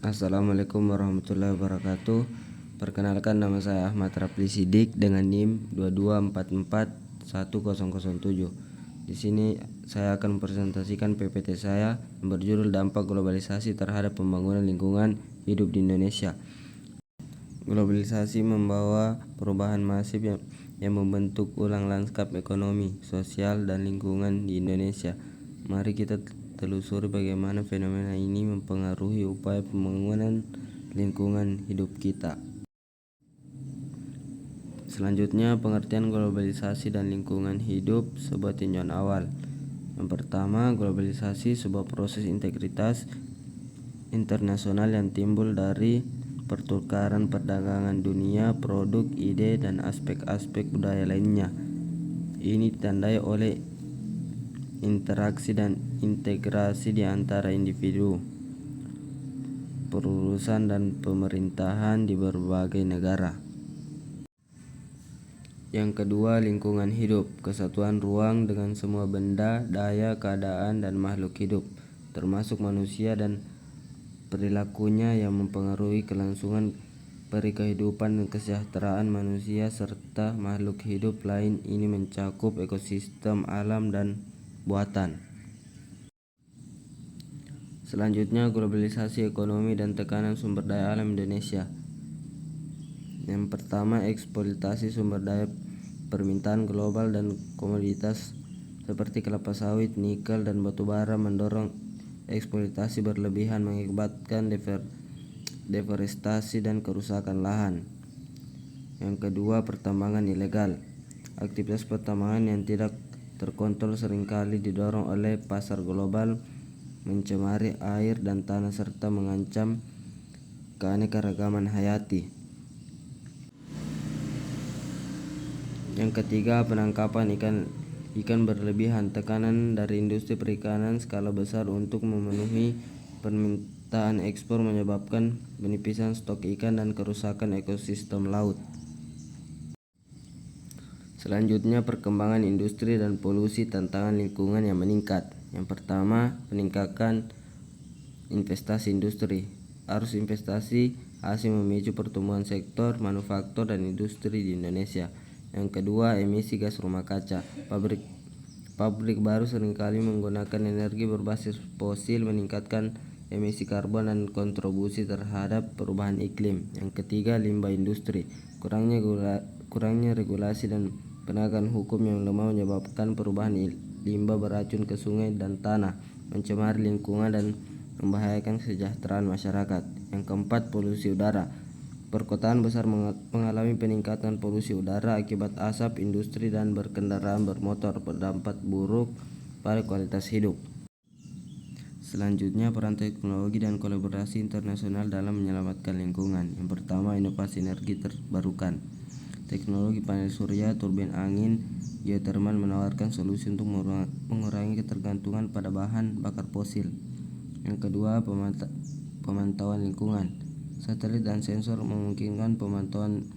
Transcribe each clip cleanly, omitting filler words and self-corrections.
Assalamualaikum warahmatullahi wabarakatuh. Perkenalkan, nama saya Ahmad Rapli Sidik dengan NIM 2244107. Di sini saya akan mempresentasikan PPT saya yang berjudul Dampak Globalisasi Terhadap Pembangunan Lingkungan Hidup di Indonesia. Globalisasi membawa perubahan masif yang membentuk ulang lanskap ekonomi, sosial, dan lingkungan di Indonesia. Mari kita telusuri bagaimana fenomena ini mempengaruhi upaya pembangunan lingkungan hidup kita. Selanjutnya, pengertian globalisasi dan lingkungan hidup, sebuah tinjauan awal. Yang pertama, globalisasi sebuah proses integritas internasional yang timbul dari pertukaran perdagangan dunia, produk, ide, dan aspek-aspek budaya lainnya. Ini ditandai oleh interaksi dan integrasi di antara individu, perusahaan, dan pemerintahan di berbagai negara. Yang kedua, lingkungan hidup, kesatuan ruang dengan semua benda, daya, keadaan, dan makhluk hidup, termasuk manusia dan perilakunya yang mempengaruhi kelangsungan perikehidupan dan kesejahteraan manusia serta makhluk hidup lain. Ini mencakup ekosistem alam dan buatan. Selanjutnya, globalisasi ekonomi dan tekanan sumber daya alam Indonesia. Yang pertama, eksploitasi sumber daya permintaan global dan komoditas seperti kelapa sawit, nikel, dan batu bara mendorong eksploitasi berlebihan, mengakibatkan deforestasi dan kerusakan lahan. Yang kedua, pertambangan ilegal. Aktivitas pertambangan yang tidak terkontrol seringkali didorong oleh pasar global, mencemari air dan tanah serta mengancam keanekaragaman hayati. Yang ketiga, penangkapan ikan berlebihan. Tekanan dari industri perikanan skala besar untuk memenuhi permintaan ekspor menyebabkan penipisan stok ikan dan kerusakan ekosistem laut. Selanjutnya, perkembangan industri dan polusi, tantangan lingkungan yang meningkat. Yang pertama, peningkatan investasi industri. Arus investasi asing memicu pertumbuhan sektor manufaktur dan industri di Indonesia. Yang kedua, emisi gas rumah kaca. Pabrik baru seringkali menggunakan energi berbasis fosil, meningkatkan emisi karbon dan kontribusi terhadap perubahan iklim. Yang ketiga, limbah industri. Kurangnya regulasi dan penegakan hukum yang lemah menyebabkan perubahan limbah beracun ke sungai dan tanah, mencemari lingkungan dan membahayakan kesejahteraan masyarakat. Yang keempat, polusi udara. Perkotaan besar mengalami peningkatan polusi udara akibat asap industri dan berkendaraan bermotor, berdampak buruk pada kualitas hidup. Selanjutnya, peran teknologi dan kolaborasi internasional dalam menyelamatkan lingkungan. Yang pertama, inovasi energi terbarukan. Teknologi panel surya, turbin angin, geotermal menawarkan solusi untuk mengurangi ketergantungan pada bahan bakar fosil. Yang kedua, pemantauan lingkungan. Satelit dan sensor memungkinkan pemantauan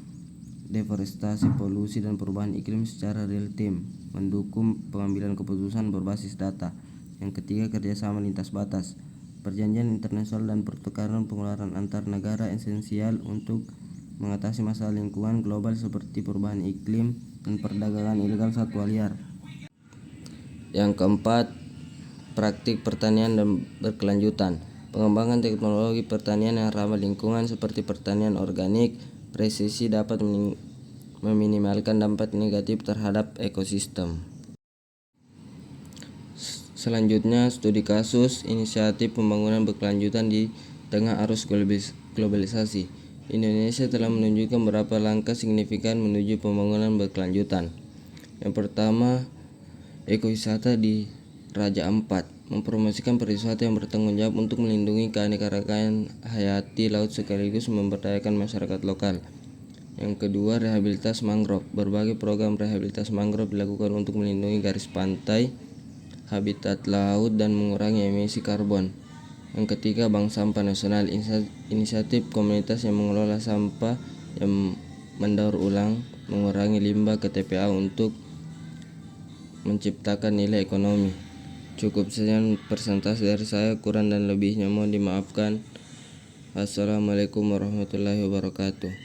deforestasi, polusi, dan perubahan iklim secara real time, mendukung pengambilan keputusan berbasis data. Yang ketiga, kerjasama lintas batas. Perjanjian internasional dan pertukaran pengeluaran antar negara esensial untuk mengatasi masalah lingkungan global seperti perubahan iklim dan perdagangan ilegal satwa liar. Yang keempat, praktik pertanian dan berkelanjutan. Pengembangan teknologi pertanian yang ramah lingkungan seperti pertanian organik presisi dapat meminimalkan dampak negatif terhadap ekosistem. Selanjutnya, studi kasus inisiatif pembangunan berkelanjutan di tengah arus globalisasi. Indonesia telah menunjukkan beberapa langkah signifikan menuju pembangunan berkelanjutan. Yang pertama, ekowisata di Raja Ampat, mempromosikan pariwisata yang bertanggung jawab untuk melindungi keanekaragaman hayati laut sekaligus memberdayakan masyarakat lokal. Yang kedua, rehabilitas mangrove. Berbagai program rehabilitas mangrove dilakukan untuk melindungi garis pantai, habitat laut, dan mengurangi emisi karbon. Yang ketiga, bank sampah nasional. Inisiatif komunitas yang mengelola sampah yang mendaur ulang, mengurangi limbah ke TPA untuk menciptakan nilai ekonomi. Cukup sekian presentasi dari saya, kurang dan lebihnya mohon dimaafkan. Assalamualaikum warahmatullahi wabarakatuh.